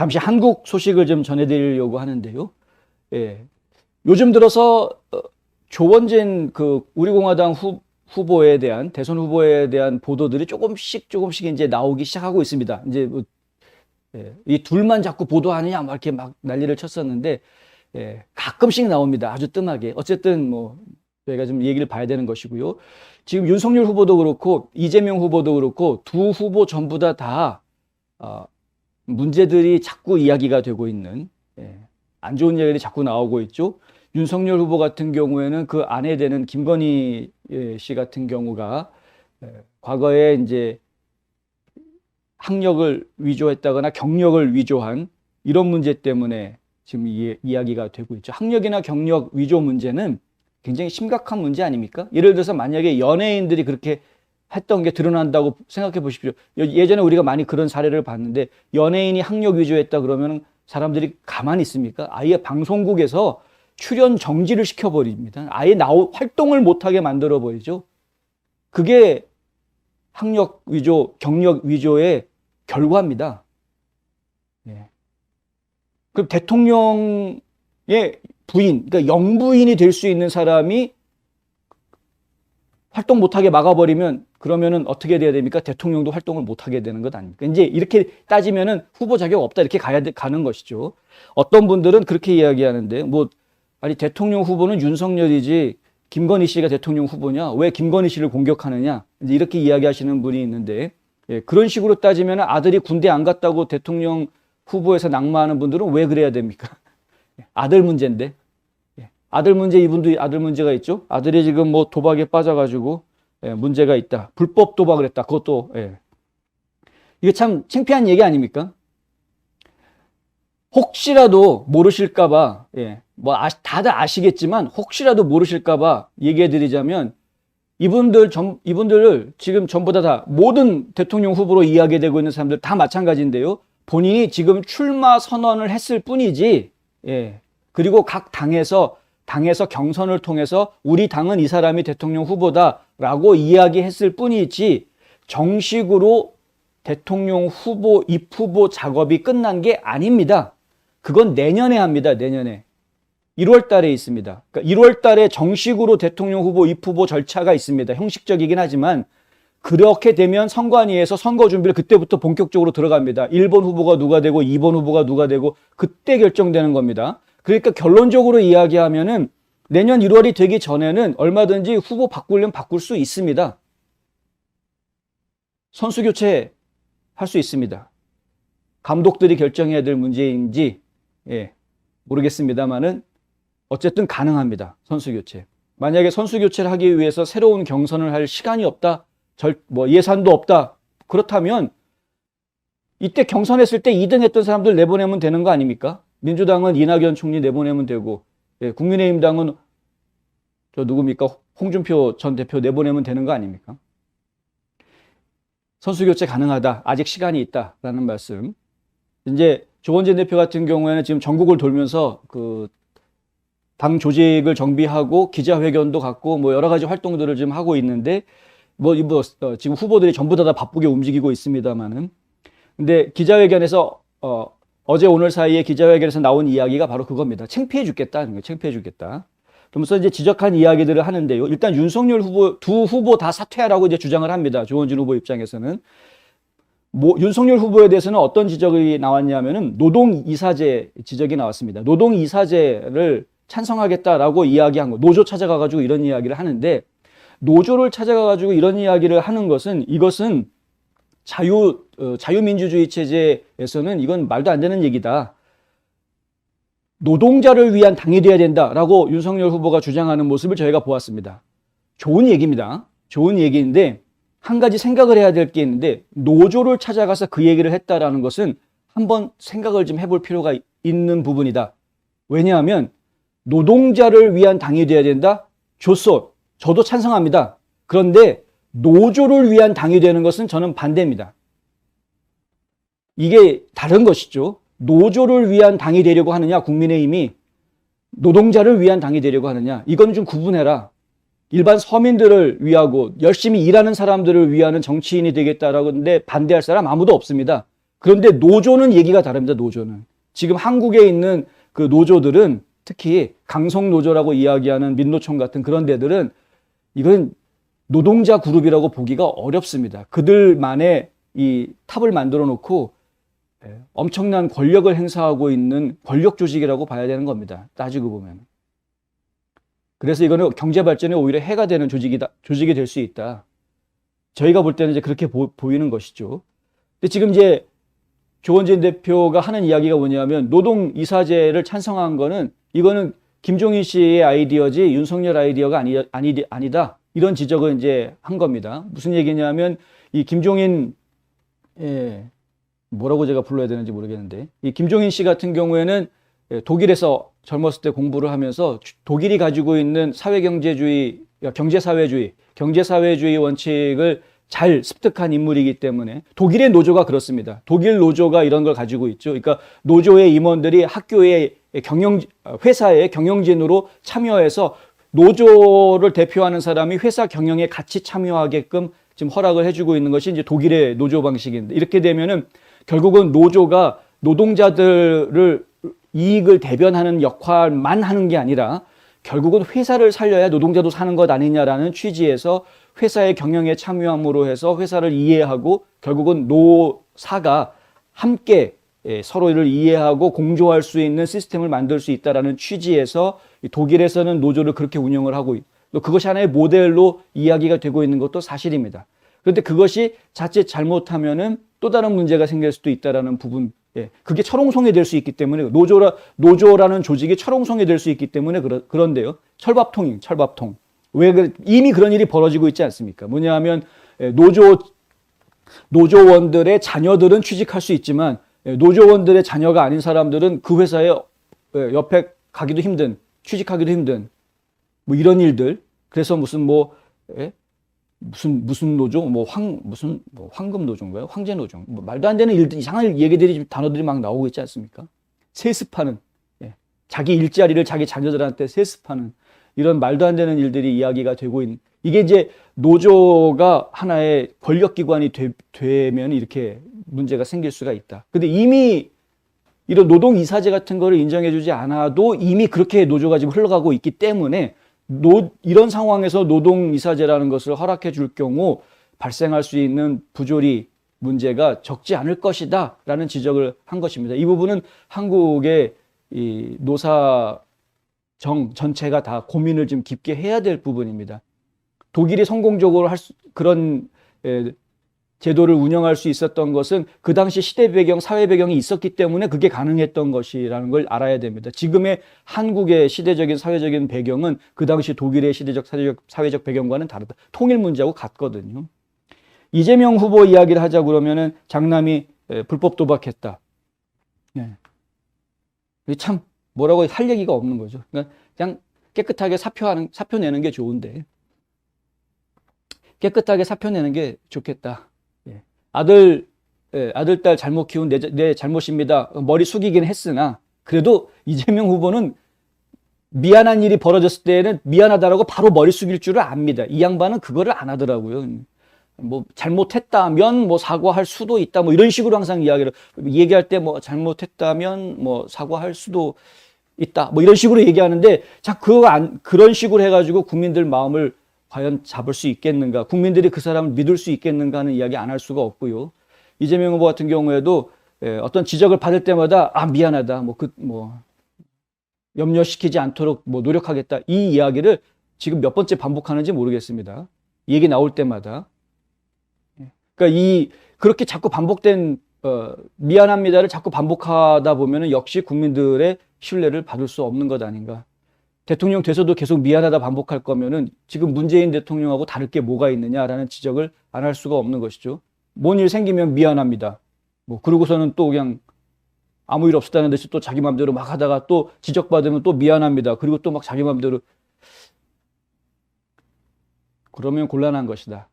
잠시 한국 소식을 좀 전해드리려고 하는데요. 예. 요즘 들어서 조원진 우리 공화당 후보에 대한 대선 후보에 대한 보도들이 조금씩 이제 나오기 시작하고 있습니다. 이제 이 둘만 자꾸 보도하느냐 막 이렇게 막 난리를 쳤었는데 가끔씩 나옵니다. 아주 뜸하게. 어쨌든 저희가 좀 얘기를 봐야 되는 것이고요. 지금 윤석열 후보도 그렇고 이재명 후보도 그렇고 두 후보 전부 다 문제들이 자꾸 이야기가 되고 있는 안 좋은 이야기들이 자꾸 나오고 있죠. 윤석열 후보 같은 경우에는 그 아내 되는 김건희 씨 같은 경우가 과거에 이제 학력을 위조했다거나 경력을 위조한 이런 문제 때문에 지금 이야기가 되고 있죠. 학력이나 경력 위조 문제는 굉장히 심각한 문제 아닙니까? 예를 들어서 만약에 연예인들이 그렇게 했던 게 드러난다고 생각해 보십시오. 예전에 우리가 많이 그런 사례를 봤는데 연예인이 학력 위조했다 그러면 사람들이 가만히 있습니까? 아예 방송국에서 출연 정지를 시켜버립니다. 아예 활동을 못하게 만들어버리죠. 그게 학력 위조, 경력 위조의 결과입니다. 그럼 대통령의 부인, 그러니까 영부인이 될 수 있는 사람이 활동 못하게 막아버리면 그러면은 어떻게 돼야 됩니까? 대통령도 활동을 못하게 되는 것 아닙니까? 이제 이렇게 따지면은 후보 자격 없다 이렇게 가는 것이죠. 어떤 분들은 그렇게 이야기하는데 아니 대통령 후보는 윤석열이지 김건희 씨가 대통령 후보냐? 왜 김건희 씨를 공격하느냐? 이제 이렇게 이야기하시는 분이 있는데 그런 식으로 따지면 아들이 군대 안 갔다고 대통령 후보에서 낙마하는 분들은 왜 그래야 됩니까? 아들 문제인데. 아들 문제, 이분도 아들 문제가 있죠. 아들이 지금 도박에 빠져가지고 문제가 있다. 불법 도박을 했다. 그것도 이게 참 창피한 얘기 아닙니까? 혹시라도 모르실까봐 다들 아시겠지만 혹시라도 모르실까봐 얘기해드리자면 이분들을 지금 전부 다 모든 대통령 후보로 이야기되고 있는 사람들 다 마찬가지인데요. 본인이 지금 출마 선언을 했을 뿐이지, 그리고 각 당에서 경선을 통해서 우리 당은 이 사람이 대통령 후보다라고 이야기했을 뿐이지 정식으로 대통령 후보 입후보 작업이 끝난 게 아닙니다. 그건 내년에 합니다. 내년에. 1월 달에 있습니다. 그러니까 1월 달에 정식으로 대통령 후보 입후보 절차가 있습니다. 형식적이긴 하지만 그렇게 되면 선관위에서 선거 준비를 그때부터 본격적으로 들어갑니다. 1번 후보가 누가 되고 2번 후보가 누가 되고 그때 결정되는 겁니다. 그러니까 결론적으로 이야기하면은 내년 1월이 되기 전에는 얼마든지 후보 바꾸려면 바꿀 수 있습니다. 선수 교체 할 수 있습니다. 감독들이 결정해야 될 문제인지 모르겠습니다만은 어쨌든 가능합니다. 선수 교체. 만약에 선수 교체를 하기 위해서 새로운 경선을 할 시간이 없다, 예산도 없다. 그렇다면 이때 경선했을 때 2등 했던 사람들 내보내면 되는 거 아닙니까? 민주당은 이낙연 총리 내보내면 되고, 국민의힘당은 누굽니까? 홍준표 전 대표 내보내면 되는 거 아닙니까? 선수 교체 가능하다. 아직 시간이 있다라는 말씀. 이제 조원진 대표 같은 경우에는 지금 전국을 돌면서 당 조직을 정비하고 기자회견도 갖고 여러 가지 활동들을 지금 하고 있는데 지금 후보들이 전부 다 바쁘게 움직이고 있습니다만은 근데 기자회견에서 어제 오늘 사이에 기자회견에서 나온 이야기가 바로 그겁니다. 창피해 죽겠다. 창피해 죽겠다. 그러면서 이제 지적한 이야기들을 하는데요. 일단 윤석열 후보 두 후보 다 사퇴하라고 이제 주장을 합니다. 조원진 후보 입장에서는 윤석열 후보에 대해서는 어떤 지적이 나왔냐면은 노동이사제 지적이 나왔습니다. 노동이사제를 찬성하겠다라고 이야기한 거. 노조 찾아가가지고 이런 이야기를 하는데 노조를 찾아가가지고 이런 이야기를 하는 것은 이것은 자유민주주의 체제에서는 이건 말도 안 되는 얘기다. 노동자를 위한 당이 돼야 된다라고 윤석열 후보가 주장하는 모습을 저희가 보았습니다. 좋은 얘기입니다. 좋은 얘기인데 한 가지 생각을 해야 될 게 있는데 노조를 찾아가서 그 얘기를 했다라는 것은 한번 생각을 좀 해볼 필요가 있는 부분이다. 왜냐하면 노동자를 위한 당이 돼야 된다? 좋소. 저도 찬성합니다. 그런데 노조를 위한 당이 되는 것은 저는 반대입니다. 이게 다른 것이죠. 노조를 위한 당이 되려고 하느냐, 국민의힘이 노동자를 위한 당이 되려고 하느냐, 이건 좀 구분해라. 일반 서민들을 위하고 열심히 일하는 사람들을 위하는 정치인이 되겠다라고 하는데 반대할 사람 아무도 없습니다. 그런데 노조는 얘기가 다릅니다. 노조는. 지금 한국에 있는 그 노조들은 특히 강성노조라고 이야기하는 민노총 같은 그런 데들은 이건 노동자 그룹이라고 보기가 어렵습니다. 그들만의 이 탑을 만들어 놓고 엄청난 권력을 행사하고 있는 권력 조직이라고 봐야 되는 겁니다. 따지고 보면. 그래서 이거는 경제 발전에 오히려 해가 되는 조직이 될 수 있다. 저희가 볼 때는 이제 그렇게 보이는 것이죠. 근데 지금 이제 조원진 대표가 하는 이야기가 뭐냐면 노동 이사제를 찬성한 거는 이거는 김종인 씨의 아이디어지 윤석열 아이디어가 아니다. 이런 지적을 이제 한 겁니다. 무슨 얘기냐면 이 김종인 뭐라고 제가 불러야 되는지 모르겠는데 이 김종인 씨 같은 경우에는 독일에서 젊었을 때 공부를 하면서 독일이 가지고 있는 사회경제주의, 경제사회주의 원칙을 잘 습득한 인물이기 때문에 독일의 노조가 그렇습니다. 독일 노조가 이런 걸 가지고 있죠. 그러니까 노조의 임원들이 학교의 회사의 경영진으로 참여해서 노조를 대표하는 사람이 회사 경영에 같이 참여하게끔 지금 허락을 해주고 있는 것이 이제 독일의 노조 방식인데 이렇게 되면은 결국은 노조가 노동자들을 이익을 대변하는 역할만 하는 게 아니라 결국은 회사를 살려야 노동자도 사는 것 아니냐라는 취지에서 회사의 경영에 참여함으로 해서 회사를 이해하고 결국은 노사가 함께 서로를 이해하고 공조할 수 있는 시스템을 만들 수 있다라는 취지에서 독일에서는 노조를 그렇게 운영을 하고 또 그것이 하나의 모델로 이야기가 되고 있는 것도 사실입니다. 그런데 그것이 자칫 잘못하면은 또 다른 문제가 생길 수도 있다라는 부분, 그게 철옹성이 될 수 있기 때문에 노조라는 조직이 철옹성이 될 수 있기 때문에 그런데요. 철밥통. 왜 이미 그런 일이 벌어지고 있지 않습니까? 뭐냐하면 노조원들의 자녀들은 취직할 수 있지만 노조원들의 자녀가 아닌 사람들은 그 회사에 옆에 가기도 힘든, 취직하기도 힘든 뭐 이런 일들. 그래서 무슨 노조, 황금 노조인가요? 황제 노조. 뭐 말도 안 되는 일들, 이상한 얘기들이, 단어들이 막 나오고 있지 않습니까? 세습하는, 자기 일자리를 자기 자녀들한테 세습하는 이런 말도 안 되는 일들이 이야기가 되고 있는, 이게 이제 노조가 하나의 권력기관이 되면 이렇게 문제가 생길 수가 있다. 근데 이미 이런 노동이사제 같은 거를 인정해주지 않아도 이미 그렇게 노조가 지금 흘러가고 있기 때문에 이런 상황에서 노동이사제라는 것을 허락해 줄 경우 발생할 수 있는 부조리 문제가 적지 않을 것이다 라는 지적을 한 것입니다. 이 부분은 한국의 이 노사정 전체가 다 고민을 좀 깊게 해야 될 부분입니다. 독일이 성공적으로 그런 제도를 운영할 수 있었던 것은 그 당시 시대 배경, 사회 배경이 있었기 때문에 그게 가능했던 것이라는 걸 알아야 됩니다. 지금의 한국의 시대적인 사회적인 배경은 그 당시 독일의 시대적 사회적 배경과는 다르다. 통일 문제하고 같거든요. 이재명 후보 이야기를 하자 그러면은 장남이 불법 도박했다. 참 뭐라고 할 얘기가 없는 거죠. 그냥 깨끗하게 사표 내는 게 좋은데 깨끗하게 사표 내는 게 좋겠다. 아들, 딸 잘못 키운 내 잘못입니다. 머리 숙이긴 했으나, 그래도 이재명 후보는 미안한 일이 벌어졌을 때에는 미안하다라고 바로 머리 숙일 줄을 압니다. 이 양반은 그거를 안 하더라고요. 뭐, 잘못했다면 뭐 사과할 수도 있다. 뭐 이런 식으로 항상 얘기할 때 뭐 잘못했다면 뭐 사과할 수도 있다. 뭐 이런 식으로 얘기하는데, 그런 식으로 해가지고 국민들 마음을 과연 잡을 수 있겠는가? 국민들이 그 사람을 믿을 수 있겠는가 하는 이야기 안 할 수가 없고요. 이재명 후보 같은 경우에도 어떤 지적을 받을 때마다 미안하다. 염려시키지 않도록 노력하겠다. 이 이야기를 지금 몇 번째 반복하는지 모르겠습니다. 얘기 나올 때마다. 그러니까 그렇게 자꾸 반복된 미안합니다를 자꾸 반복하다 보면은 역시 국민들의 신뢰를 받을 수 없는 것 아닌가. 대통령 돼서도 계속 미안하다 반복할 거면은 지금 문재인 대통령하고 다를 게 뭐가 있느냐라는 지적을 안 할 수가 없는 것이죠. 뭔 일 생기면 미안합니다. 그러고서는 또 그냥 아무 일 없었다는 듯이 또 자기 마음대로 막 하다가 또 지적받으면 또 미안합니다. 그리고 또 막 자기 마음대로. 그러면 곤란한 것이다.